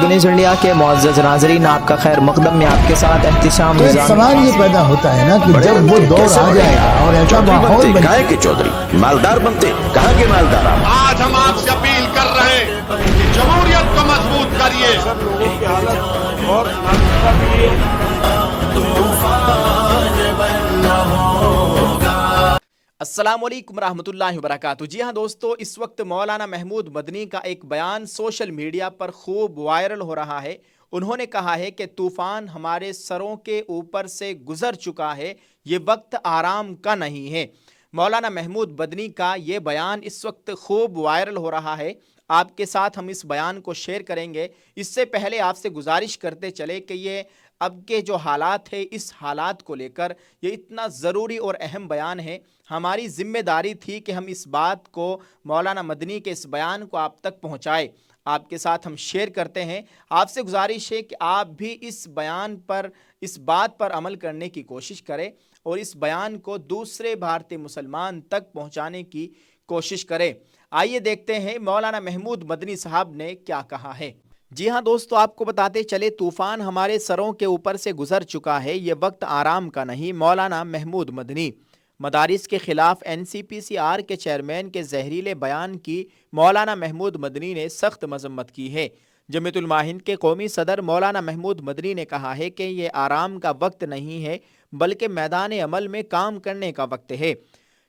ٹونس India کے معزز ناظرین، آپ کا خیر مقدم میں آپ کے ساتھ احتشام تو ایک سوال یہ پیدا ہوتا ہے نا کہ جب وہ دور آ جائے گا اور ایسا ماحول بنے کہاں کے چودھری مالدار بنتے، کہاں کے مالدار آپ؟ آج ہم آپ سے اپیل کر رہے ہیں کہ جمہوریت کو مضبوط کریے. السلام علیکم ورحمۃ اللہ وبرکاتہ. جی ہاں دوستو، اس وقت مولانا محمود مدنی کا ایک بیان سوشل میڈیا پر خوب وائرل ہو رہا ہے. انہوں نے کہا ہے کہ طوفان ہمارے سروں کے اوپر سے گزر چکا ہے، یہ وقت آرام کا نہیں ہے. مولانا محمود مدنی کا یہ بیان اس وقت خوب وائرل ہو رہا ہے. آپ کے ساتھ ہم اس بیان کو شیئر کریں گے. اس سے پہلے آپ سے گزارش کرتے چلے کہ یہ اب کے جو حالات ہے، اس حالات کو لے کر یہ اتنا ضروری اور اہم بیان ہے. ہماری ذمہ داری تھی کہ ہم اس بات کو، مولانا مدنی کے اس بیان کو آپ تک پہنچائے. آپ کے ساتھ ہم شیئر کرتے ہیں. آپ سے گزارش ہے کہ آپ بھی اس بیان پر، اس بات پر عمل کرنے کی کوشش کریں اور اس بیان کو دوسرے بھارتی مسلمان تک پہنچانے کی کوشش کریں. آئیے دیکھتے ہیں مولانا محمود مدنی صاحب نے کیا کہا ہے. جی ہاں دوستو، آپ کو بتاتے چلے طوفان ہمارے سروں کے اوپر سے گزر چکا ہے، یہ وقت آرام کا نہیں. مولانا محمود مدنی. مدارس کے خلاف NCPCR کے چیئرمین کے زہریلے بیان کی مولانا محمود مدنی نے سخت مذمت کی ہے. جمعیت علماء ہند کے قومی صدر مولانا محمود مدنی نے کہا ہے کہ یہ آرام کا وقت نہیں ہے، بلکہ میدان عمل میں کام کرنے کا وقت ہے.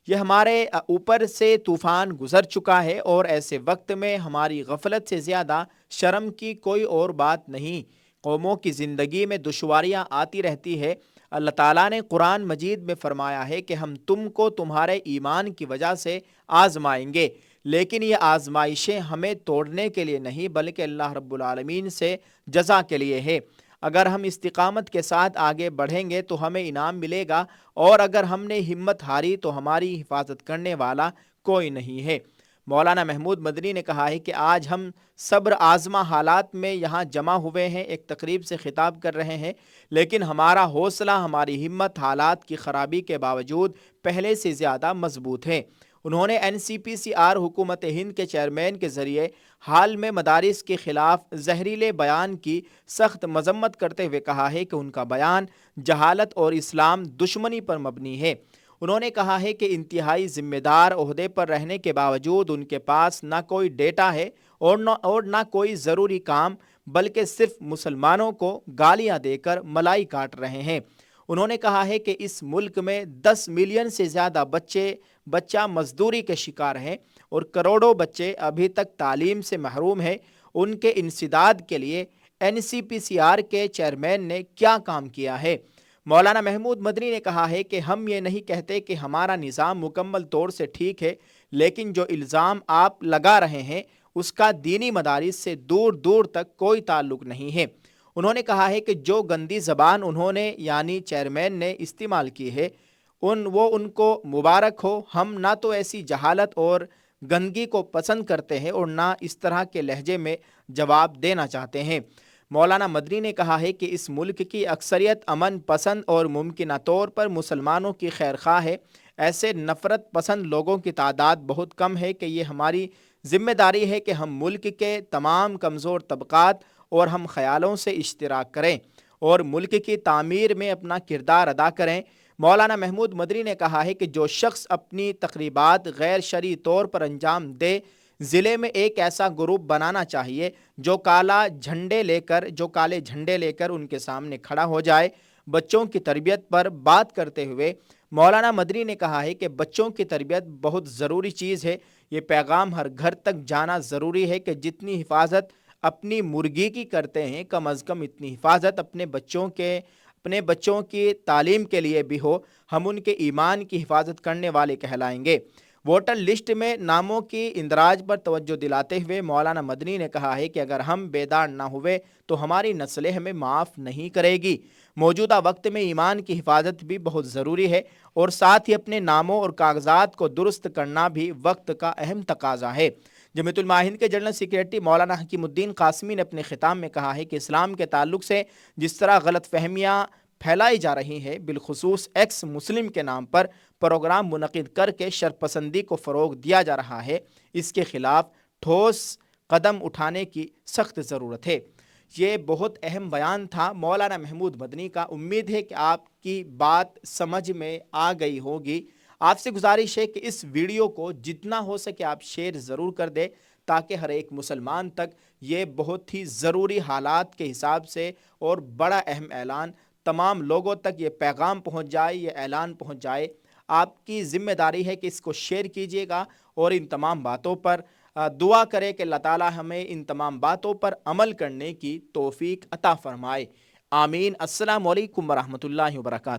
یہ ہمارے اوپر سے طوفان گزر چکا ہے اور ایسے وقت میں ہماری غفلت سے زیادہ شرم کی کوئی اور بات نہیں. قوموں کی زندگی میں دشواریاں آتی رہتی ہے. اللہ تعالیٰ نے قرآن مجید میں فرمایا ہے کہ ہم تم کو تمہارے ایمان کی وجہ سے آزمائیں گے، لیکن یہ آزمائشیں ہمیں توڑنے کے لیے نہیں بلکہ اللہ رب العالمین سے جزا کے لیے ہے. اگر ہم استقامت کے ساتھ آگے بڑھیں گے تو ہمیں انعام ملے گا، اور اگر ہم نے ہمت ہاری تو ہماری حفاظت کرنے والا کوئی نہیں ہے. مولانا محمود مدنی نے کہا ہے کہ آج ہم صبر آزما حالات میں یہاں جمع ہوئے ہیں، ایک تقریب سے خطاب کر رہے ہیں، لیکن ہمارا حوصلہ، ہماری ہمت حالات کی خرابی کے باوجود پہلے سے زیادہ مضبوط ہے. انہوں نے NCPCR حکومت ہند کے چیئرمین کے ذریعے حال میں مدارس کے خلاف زہریلے بیان کی سخت مذمت کرتے ہوئے کہا ہے کہ ان کا بیان جہالت اور اسلام دشمنی پر مبنی ہے. انہوں نے کہا ہے کہ انتہائی ذمہ دار عہدے پر رہنے کے باوجود ان کے پاس نہ کوئی ڈیٹا ہے اور نہ کوئی ضروری کام، بلکہ صرف مسلمانوں کو گالیاں دے کر ملائی کاٹ رہے ہیں. انہوں نے کہا ہے کہ اس ملک میں 10 ملین سے زیادہ بچہ مزدوری کے شکار ہیں اور کروڑوں بچے ابھی تک تعلیم سے محروم ہیں. ان کے انسداد کے لیے NCPCR کے چیئرمین نے کیا کام کیا ہے؟ مولانا محمود مدنی نے کہا ہے کہ ہم یہ نہیں کہتے کہ ہمارا نظام مکمل طور سے ٹھیک ہے، لیکن جو الزام آپ لگا رہے ہیں اس کا دینی مدارس سے دور دور تک کوئی تعلق نہیں ہے. انہوں نے کہا ہے کہ جو گندی زبان انہوں نے یعنی چیئرمین نے استعمال کی ہے ان کو مبارک ہو. ہم نہ تو ایسی جہالت اور گندگی کو پسند کرتے ہیں اور نہ اس طرح کے لہجے میں جواب دینا چاہتے ہیں. مولانا مدنی نے کہا ہے کہ اس ملک کی اکثریت امن پسند اور ممکنہ طور پر مسلمانوں کی خیر خواہ ہے. ایسے نفرت پسند لوگوں کی تعداد بہت کم ہے کہ یہ ہماری ذمہ داری ہے کہ ہم ملک کے تمام کمزور طبقات اور ہم خیالوں سے اشتراک کریں اور ملک کی تعمیر میں اپنا کردار ادا کریں. مولانا محمود مدنی نے کہا ہے کہ جو شخص اپنی تقریبات غیر شرعی طور پر انجام دے، ضلع میں ایک ایسا گروپ بنانا چاہیے جو کالے جھنڈے لے کر ان کے سامنے کھڑا ہو جائے. بچوں کی تربیت پر بات کرتے ہوئے مولانا مدنی نے کہا ہے کہ بچوں کی تربیت بہت ضروری چیز ہے. یہ پیغام ہر گھر تک جانا ضروری ہے کہ جتنی حفاظت اپنی مرغی کی کرتے ہیں، کم از کم اتنی حفاظت اپنے بچوں کی تعلیم کے لیے بھی ہو. ہم ان کے ایمان کی حفاظت کرنے والے کہلائیں گے. ووٹر لسٹ میں ناموں کی اندراج پر توجہ دلاتے ہوئے مولانا مدنی نے کہا ہے کہ اگر ہم بیدار نہ ہوئے تو ہماری نسلیں ہمیں معاف نہیں کرے گی. موجودہ وقت میں ایمان کی حفاظت بھی بہت ضروری ہے اور ساتھ ہی اپنے ناموں اور کاغذات کو درست کرنا بھی وقت کا اہم تقاضا ہے. جمعیت علماء ہند کے جنرل سیکریٹری مولانا حکیم الدین قاسمی نے اپنے خطاب میں کہا ہے کہ اسلام کے تعلق سے جس طرح غلط فہمیاں پھیلائی جا رہی ہے، بالخصوص ایکس مسلم کے نام پر پروگرام منعقد کر کے شرپسندی کو فروغ دیا جا رہا ہے، اس کے خلاف ٹھوس قدم اٹھانے کی سخت ضرورت ہے. یہ بہت اہم بیان تھا مولانا محمود مدنی کا. امید ہے کہ آپ کی بات سمجھ میں آ گئی ہوگی. آپ سے گزارش ہے کہ اس ویڈیو کو جتنا ہو سکے آپ شیئر ضرور کر دیں تاکہ ہر ایک مسلمان تک یہ بہت ہی ضروری حالات کے حساب سے اور بڑا اہم اعلان تمام لوگوں تک یہ پیغام پہنچ جائے, یہ اعلان پہنچ جائے. آپ کی ذمہ داری ہے کہ اس کو شیئر کیجئے گا اور ان تمام باتوں پر دعا کرے کہ اللہ تعالی ہمیں ان تمام باتوں پر عمل کرنے کی توفیق عطا فرمائے. آمین. السلام علیکم ورحمۃ اللہ وبرکاتہ.